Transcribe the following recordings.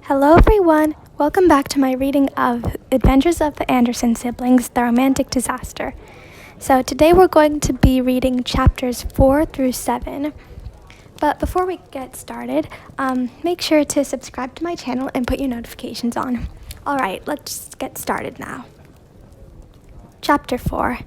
Hello everyone! Welcome back to my reading of Adventures of the Anderson Siblings, The Romantic Disaster. So today we're going to be reading chapters 4 through 7. But before we get started, make sure to subscribe to my channel and put your notifications on. Alright, let's get started now. Chapter 4,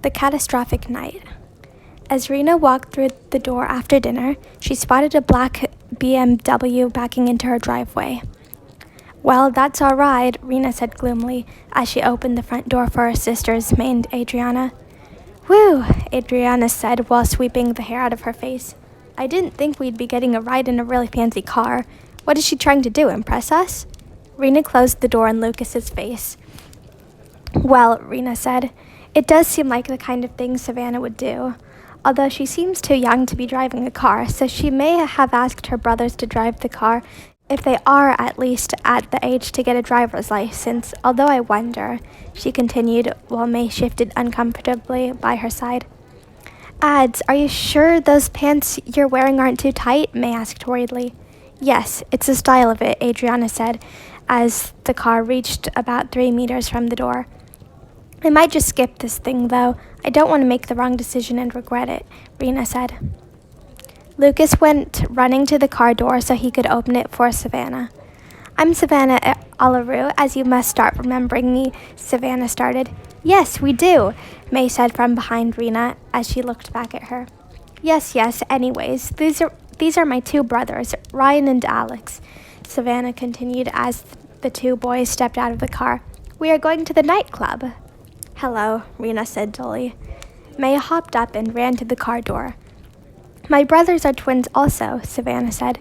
The Catastrophic Night. As Rena walked through the door after dinner, she spotted a black BMW backing into her driveway. "Well, that's all right," Rena said gloomily as she opened the front door for her sisters, May and Adriana. "Whew," Adriana said while sweeping the hair out of her face. "I didn't think we'd be getting a ride in a really fancy car. What is she trying to do, impress us?" Rena closed the door in Lucas's face. "Well," Rena said, "it does seem like the kind of thing Savannah would do. Although she seems too young to be driving a car, so she may have asked her brothers to drive the car if they are at least at the age to get a driver's license, although I wonder," she continued while May shifted uncomfortably by her side. "Ads, are you sure those pants you're wearing aren't too tight?" May asked worriedly. "Yes, it's the style of it," Adriana said as the car reached about 3 meters from the door. "I might just skip this thing, though. I don't want to make the wrong decision and regret it," Rena said. Lucas went running to the car door so he could open it for Savannah. "I'm Savannah Olaru, as you must start remembering me," Savannah started. "Yes, we do," May said from behind Rena as she looked back at her. Yes, anyways, these are my 2 brothers, Ryan and Alex," Savannah continued as the 2 boys stepped out of the car. "We are going to the nightclub." "Hello," Rena said dully. May hopped up and ran to the car door. "My brothers are twins also," Savannah said.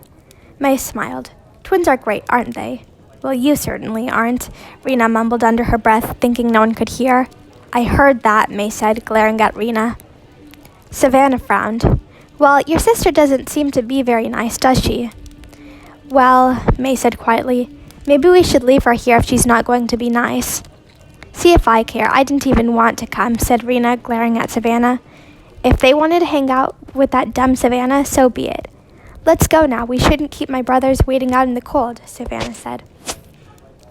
May smiled. "Twins are great, aren't they?" "Well, you certainly aren't," Rena mumbled under her breath, thinking no one could hear. "I heard that," May said, glaring at Rena. Savannah frowned. "Well, your sister doesn't seem to be very nice, does she?" "Well," May said quietly, "maybe we should leave her here if she's not going to be nice." "See if I care. I didn't even want to come," said Rena, glaring at Savannah. "If they wanted to hang out with that dumb Savannah, so be it." "Let's go now. We shouldn't keep my brothers waiting out in the cold," Savannah said.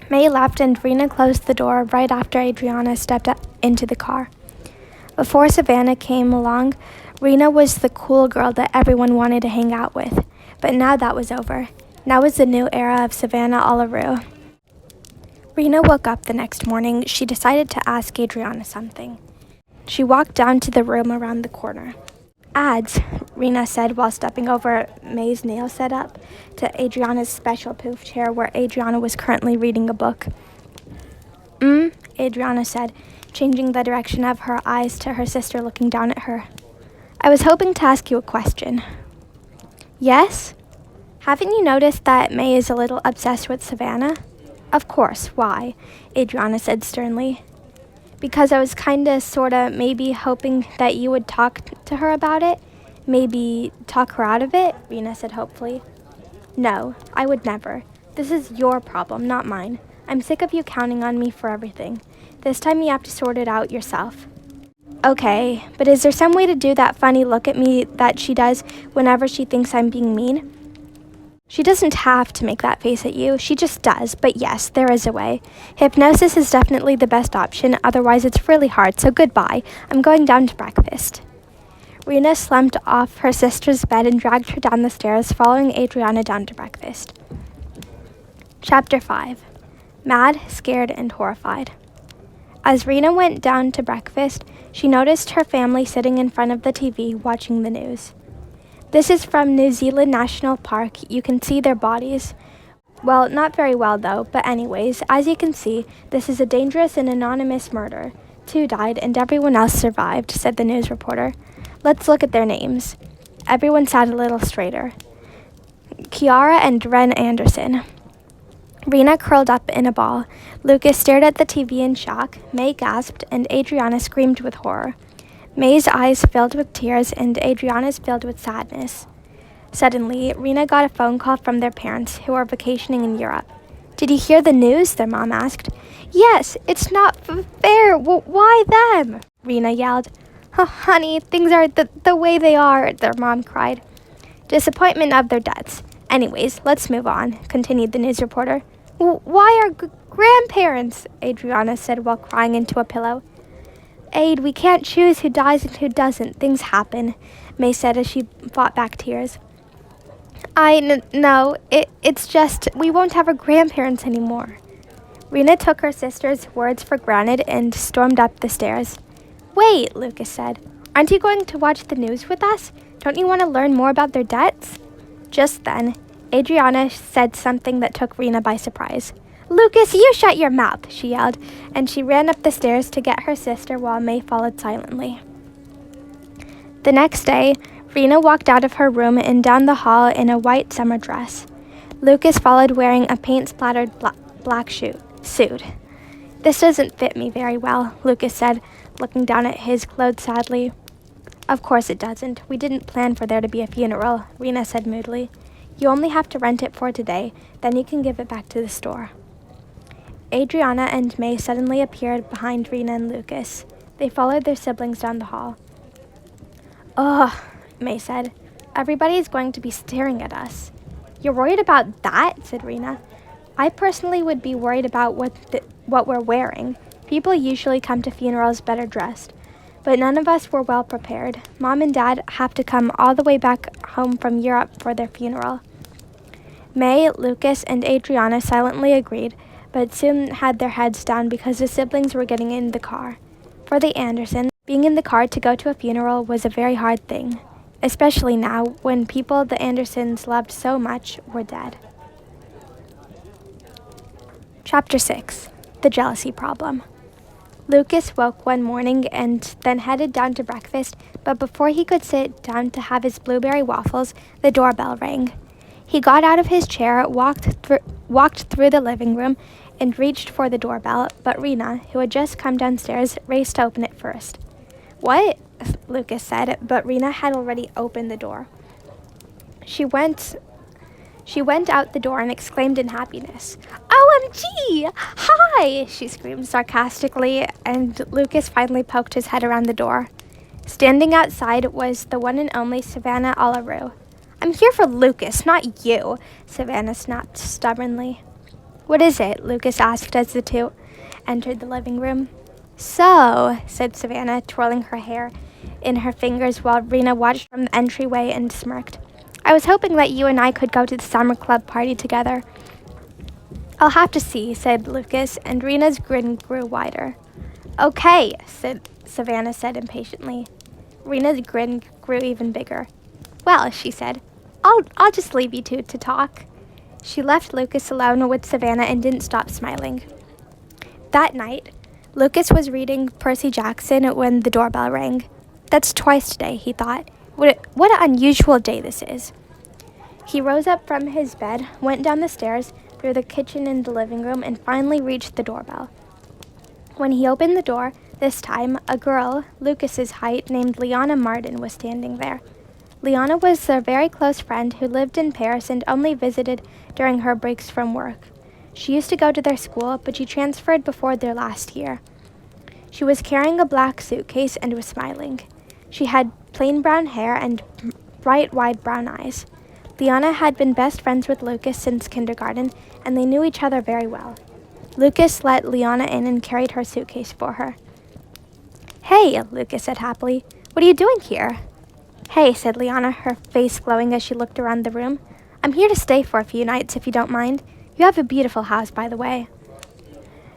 May left and Rena closed the door right after Adriana stepped into the car. Before Savannah came along, Rena was the cool girl that everyone wanted to hang out with. But now that was over. Now was the new era of Savannah Olaru. Rena woke up the next morning. She decided to ask Adriana something. She walked down to the room around the corner. "Ads," Rena said while stepping over May's nail setup to Adriana's special poof chair where Adriana was currently reading a book. Adriana said, changing the direction of her eyes to her sister looking down at her. "I was hoping to ask you a question." "Yes?" "Haven't you noticed that May is a little obsessed with Savannah?" "Of course. Why?" Adriana said sternly. "Because I was sorta, maybe hoping that you would talk to her about it. Maybe talk her out of it," Rena said hopefully. "No, I would never. This is your problem, not mine. I'm sick of you counting on me for everything. This time you have to sort it out yourself." "Okay, but is there some way to do that funny look at me that she does whenever she thinks I'm being mean?" "She doesn't have to make that face at you. She just does. But yes, there is a way. Hypnosis is definitely the best option. Otherwise, it's really hard. So goodbye. I'm going down to breakfast." Rena slumped off her sister's bed and dragged her down the stairs, following Adriana down to breakfast. Chapter 5. Mad, Scared, and Horrified. As Rena went down to breakfast, she noticed her family sitting in front of the TV watching the news. This is from New Zealand National Park. You can see their bodies. Well, not very well though, but anyways, as you can see, this is a dangerous and anonymous murder. 2 died and everyone else survived, said the news reporter. "Let's look at their names." Everyone sat a little straighter. Kiara and Ren Anderson. Rena curled up in a ball. Lucas stared at the TV in shock. May gasped and Adriana screamed with horror. May's eyes filled with tears and Adriana's filled with sadness. Suddenly, Rena got a phone call from their parents, who were vacationing in Europe. "Did you hear the news?" their mom asked. "Yes, it's not fair. Why them?" Rena yelled. "Oh, honey, things are the way they are," their mom cried. "Disappointment of their deaths. Anyways, let's move on, continued the news reporter. Why are grandparents? Adriana said while crying into a pillow. Aid, we can't choose who dies and who doesn't. Things happen, May said as she fought back tears. No, it's just we won't have our grandparents anymore. Rena took her sister's words for granted and stormed up the stairs. Wait, Lucas said. Aren't you going to watch the news with us? Don't you want to learn more about their debts? Just then, Adriana said something that took Rena by surprise. Lucas, you shut your mouth, she yelled, and she ran up the stairs to get her sister while May followed silently. The next day, Rena walked out of her room and down the hall in a white summer dress. Lucas followed wearing a paint-splattered black suit. This doesn't fit me very well, Lucas said, looking down at his clothes sadly. Of course it doesn't. We didn't plan for there to be a funeral, Rena said moodily. You only have to rent it for today, then you can give it back to the store. Adriana and May suddenly appeared behind Rena and Lucas. They followed their siblings down the hall. Ugh, May said. Everybody's going to be staring at us. You're worried about that? Said Rena. I personally would be worried about what we're wearing. People usually come to funerals better dressed. But none of us were well prepared. Mom and Dad have to come all the way back home from Europe for their funeral. May, Lucas, and Adriana silently agreed, but soon had their heads down because the siblings were getting in the car. For the Andersons, being in the car to go to a funeral was a very hard thing, especially now when people the Andersons loved so much were dead. Chapter 6. The Jealousy Problem. Lucas woke one morning and then headed down to breakfast, but before he could sit down to have his blueberry waffles, the doorbell rang. He got out of his chair, walked through the living room, and reached for the doorbell, but Rena, who had just come downstairs, raced to open it first. What? Lucas said, but Rena had already opened the door. She went out the door and exclaimed in happiness. OMG! Hi! She screamed sarcastically, and Lucas finally poked his head around the door. Standing outside was the one and only Savannah Olaru. I'm here for Lucas, not you, Savannah snapped stubbornly. What is it? Lucas asked as the two entered the living room. So, said Savannah, twirling her hair in her fingers while Rena watched from the entryway and smirked. I was hoping that you and I could go to the summer club party together. I'll have to see, said Lucas, and Rena's grin grew wider. Okay, Savannah said impatiently. Rena's grin grew even bigger. Well, she said, I'll just leave you two to talk. She left Lucas alone with Savannah and didn't stop smiling. That night, Lucas was reading Percy Jackson when the doorbell rang. That's twice today, he thought. What an unusual day this is. He rose up from his bed, went down the stairs, through the kitchen and the living room, and finally reached the doorbell. When he opened the door, this time, a girl, Lucas's height, named Liana Martin, was standing there. Liana was their very close friend who lived in Paris and only visited during her breaks from work. She used to go to their school, but she transferred before their last year. She was carrying a black suitcase and was smiling. She had plain brown hair and bright, wide brown eyes. Liana had been best friends with Lucas since kindergarten, and they knew each other very well. Lucas let Liana in and carried her suitcase for her. Hey, Lucas said happily. What are you doing here? Hey, said Liana, her face glowing as she looked around the room. I'm here to stay for a few nights, if you don't mind. You have a beautiful house, by the way.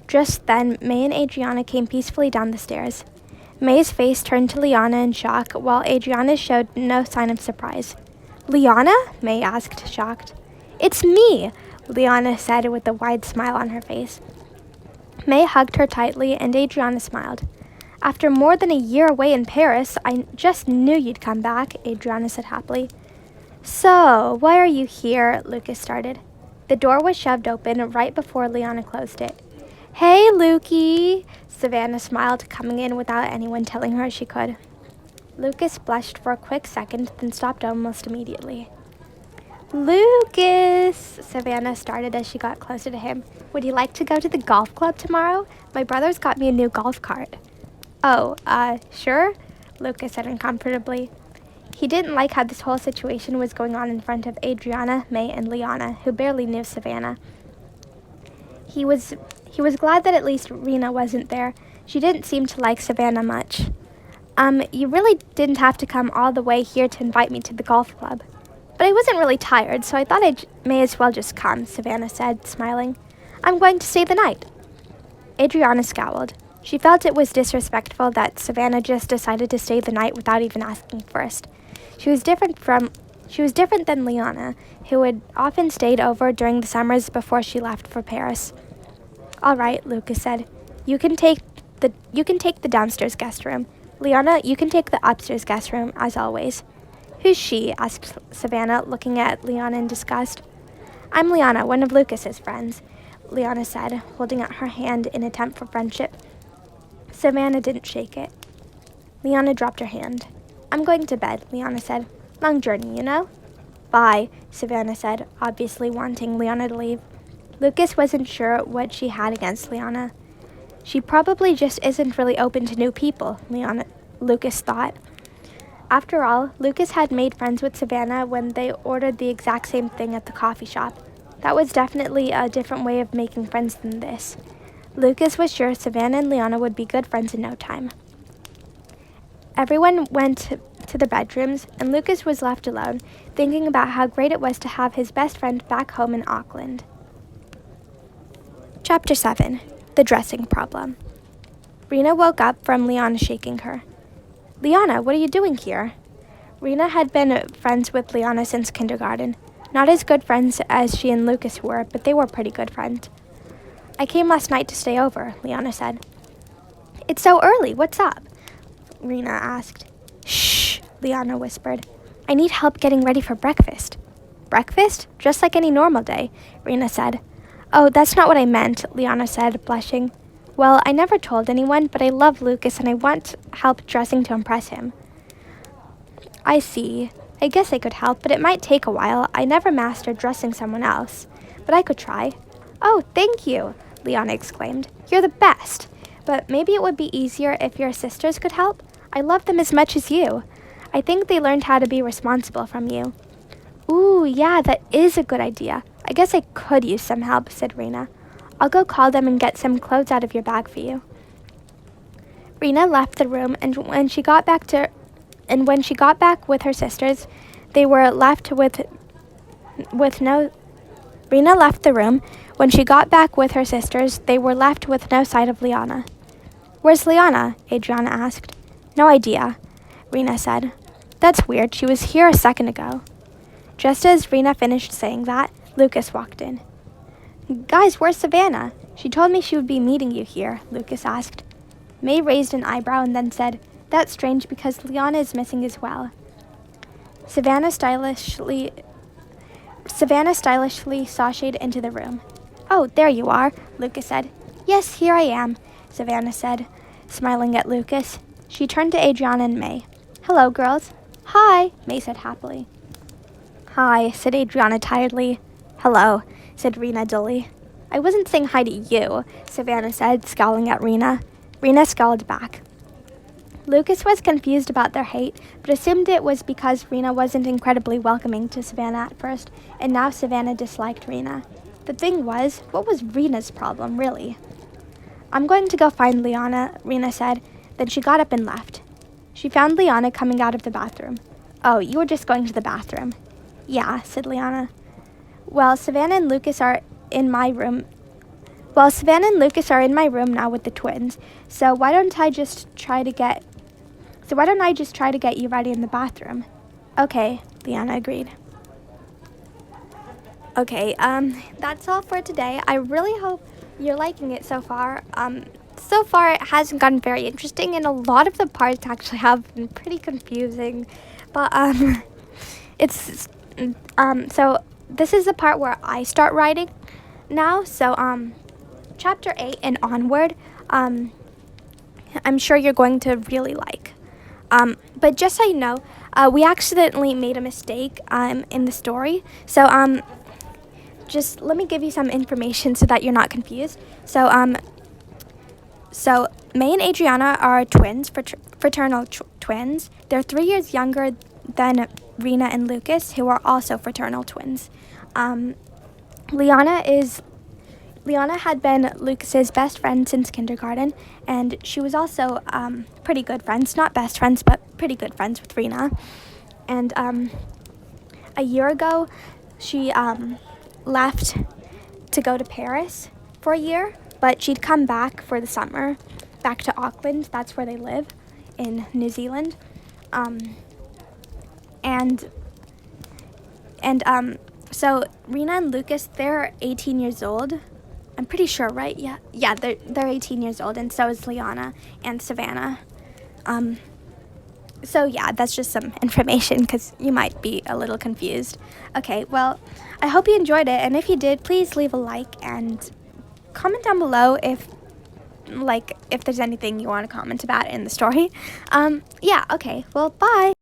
Just then, May and Adriana came peacefully down the stairs. May's face turned to Liana in shock, while Adriana's showed no sign of surprise. Liana? May asked, shocked. It's me, Liana said with a wide smile on her face. May hugged her tightly, and Adriana smiled. After more than a year away in Paris, I just knew you'd come back, Adriana said happily. So, why are you here? Lucas started. The door was shoved open right before Liana closed it. Hey, Lukey, Savannah smiled, coming in without anyone telling her she could. Lucas blushed for a quick second, then stopped almost immediately. Lucas, Savannah started as she got closer to him. Would you like to go to the golf club tomorrow? My brother's got me a new golf cart. Oh, sure, Lucas said uncomfortably. He didn't like how this whole situation was going on in front of Adriana, May, and Liana, who barely knew Savannah. He was glad that at least Rena wasn't there. She didn't seem to like Savannah much. You really didn't have to come all the way here to invite me to the golf club. But I wasn't really tired, so I thought I may as well just come, Savannah said, smiling. I'm going to stay the night. Adriana scowled. She felt it was disrespectful that Savannah just decided to stay the night without even asking first. She was different than Liana, who had often stayed over during the summers before she left for Paris. All right, Lucas said. You can take the downstairs guest room. Liana, you can take the upstairs guest room, as always. Who's she? Asked Savannah, looking at Liana in disgust. I'm Liana, one of Lucas's friends, Liana said, holding out her hand in attempt for friendship. Savannah didn't shake it. Liana dropped her hand. I'm going to bed, Liana said. Long journey, you know? Bye, Savannah said, obviously wanting Liana to leave. Lucas wasn't sure what she had against Liana. She probably just isn't really open to new people, Lucas thought. After all, Lucas had made friends with Savannah when they ordered the exact same thing at the coffee shop. That was definitely a different way of making friends than this. Lucas was sure Savannah and Liana would be good friends in no time. Everyone went to the bedrooms, and Lucas was left alone, thinking about how great it was to have his best friend back home in Auckland. Chapter 7. The Dressing Problem. Rena woke up from Liana shaking her. Liana, what are you doing here? Rena had been friends with Liana since kindergarten. Not as good friends as she and Lucas were, but they were pretty good friends. I came last night to stay over, Liana said. It's so early, what's up? Rena asked. Shh, Liana whispered. I need help getting ready for breakfast. Breakfast? Just like any normal day, Rena said. Oh, that's not what I meant, Liana said, blushing. Well, I never told anyone, but I love Lucas and I want help dressing to impress him. I see. I guess I could help, but it might take a while. I never mastered dressing someone else. But I could try. Oh, thank you, Liana exclaimed. You're the best. But maybe it would be easier if your sisters could help. I love them as much as you. I think they learned how to be responsible from you. Ooh, yeah, that is a good idea. I guess I could use some help, said Rena. I'll go call them and get some clothes out of your bag for you. Rena left the room, and when she got back with her sisters, they were left with no. Rena left the room. When she got back with her sisters, they were left with no sight of Liana. Where's Liana? Adriana asked. No idea, Rena said. That's weird. She was here a second ago. Just as Rena finished saying that, Lucas walked in. Guys, where's Savannah? She told me she would be meeting you here, Lucas asked. May raised an eyebrow and then said, That's strange because Liana is missing as well. Savannah stylishly sashayed into the room. Oh, there you are, Lucas said. Yes, here I am, Savannah said, smiling at Lucas. She turned to Adriana and May. Hello, girls. Hi, May said happily. Hi, said Adriana tiredly. Hello, said Rena dully. I wasn't saying hi to you, Savannah said, scowling at Rena. Rena scowled back. Lucas was confused about their hate, but assumed it was because Rena wasn't incredibly welcoming to Savannah at first, and now Savannah disliked Rena. The thing was, what was Rena's problem, really? I'm going to go find Liana, Rena said. Then she got up and left. She found Liana coming out of the bathroom. Oh, you were just going to the bathroom. Yeah, said Liana. Well, Savannah and Lucas are in my room now with the twins. So why don't I just try to get you ready in the bathroom? Okay, Liana agreed. Okay, that's all for today. I really hope you're liking it so far. So far it hasn't gotten very interesting, and a lot of the parts actually have been pretty confusing. But so this is the part where I start writing now. So chapter 8 and onward, I'm sure you're going to really like. But just so you know, we accidentally made a mistake in the story. So just let me give you some information so that you're not confused. So May and Adriana are twins, fraternal twins. They're 3 years younger then Rena and Lucas, who are also fraternal twins. Liana had been Lucas's best friend since kindergarten, and she was also pretty good friends, not best friends, but pretty good friends with Rena. And a year ago, she left to go to Paris for a year, but she'd come back for the summer, back to Auckland. That's where they live, in New Zealand. So Rena and Lucas, they're 18 years old. I'm pretty sure, right? Yeah, they're 18 years old, and so is Liana and Savannah. So yeah, that's just some information because you might be a little confused. Okay, well, I hope you enjoyed it, and if you did, please leave a like and comment down below if there's anything you want to comment about in the story. Yeah, okay, well, bye!